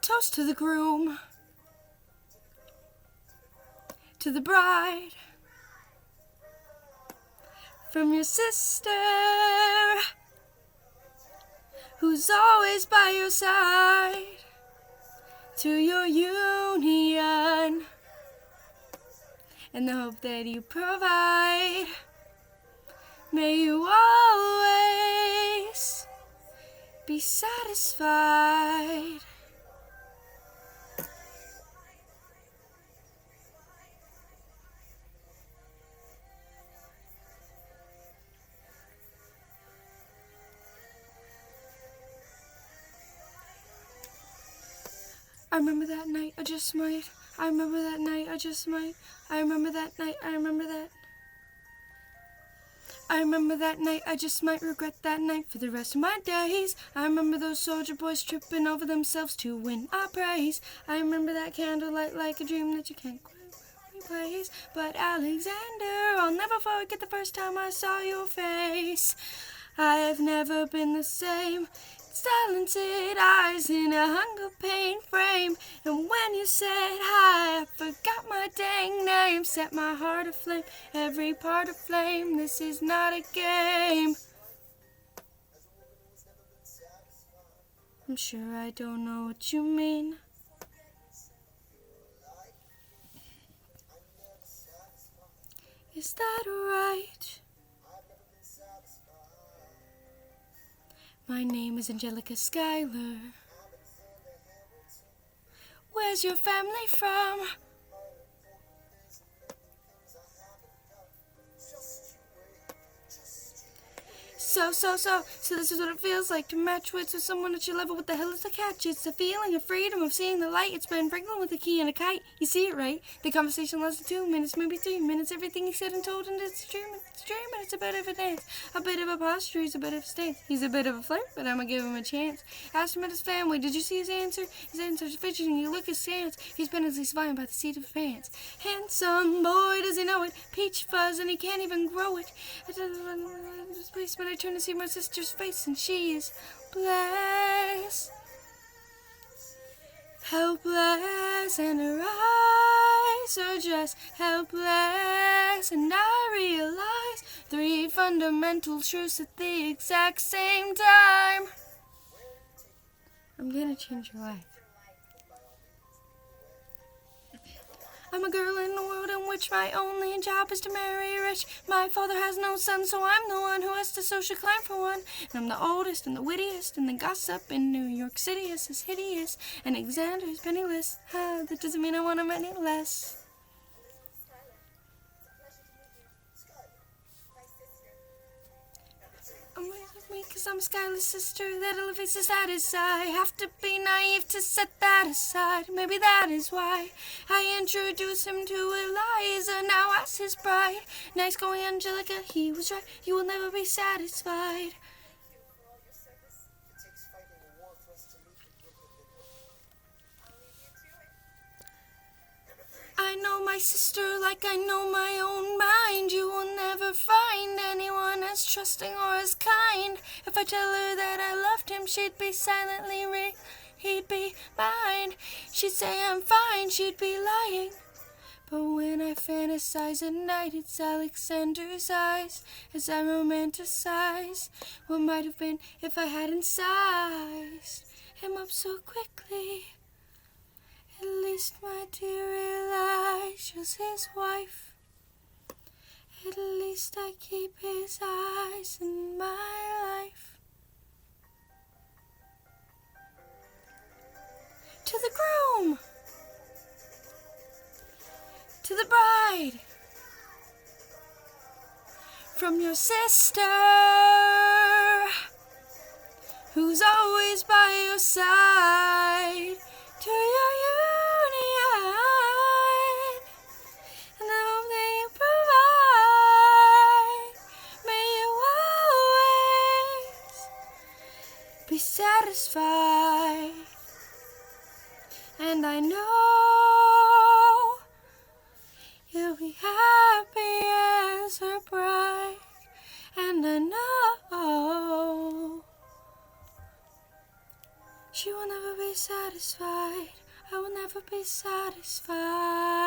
toast to the groom, to the bride, from your sister, who's always by your side, to your union, and the hope that you provide. May you always be satisfied. I remember that night, I just might. I remember that night, I just might. I remember that night, I remember that. I remember that night, I just might regret that night for the rest of my days. I remember those soldier boys tripping over themselves to win our praise. I remember that candlelight like a dream that you can't quite replace. But Alexander, I'll never forget the first time I saw your face. I've never been the same. Talented eyes in a hunger pain frame, and when you said hi, I forgot my dang name. Set my heart aflame, every part aflame. This is not a game. I'm sure I don't know what you mean. Is that right? My name is Angelica Schuyler. Where's your family from? So this is what it feels like to match wits with someone at your level. What the hell is the catch? It's the feeling of freedom, of seeing the light. It's Ben Franklin with a key and a kite. You see it, right? The conversation lasted 2 minutes, maybe 3 minutes. Everything he said and told, and it's a dream, and it's a bit of a dance. A bit of a posture, he's a bit of a stance. He's a bit of a flirt, but I'ma give him a chance. Asked him at his family, did you see his answer? His answer's fidgeting, you look his stance. He's been at least fine by the seat of his pants. Handsome boy, does he know it? Peach fuzz, and he can't even grow it. Place, but I turn to see my sister's face, and she is blessed, helpless, and her eyes are just helpless. And I realize 3 fundamental truths at the exact same time. I'm gonna change your life. I'm a girl in a world in which my only job is to marry rich. My father has no son, so I'm the one who has to social climb for one. And I'm the oldest and the wittiest, and the gossip in New York City is as hideous. And Alexander's penniless. That doesn't mean I want him any less. Cause I'm Skylar's sister that elevates the status. I have to be naive to set that aside. Maybe that is why I introduced him to Eliza, now as his bride. Nice going, Angelica, he was right. You will never be satisfied. I know my sister like I know my own mind. You will never find anyone as trusting or as kind. If I tell her that I loved him, she'd be silently he'd be mine. She'd say I'm fine, she'd be lying. But when I fantasize at night, it's Alexander's eyes as I romanticize what might have been if I hadn't sized him up so quickly. At least my dear Elijah's his wife. At least I keep his eyes in my life. To the groom, to the bride, from your sister, who's always by your side, to your union, and the hope that you provide. May you always be satisfied. And I know you'll be happy as her bride. And I know She will never be satisfied. I will never be satisfied.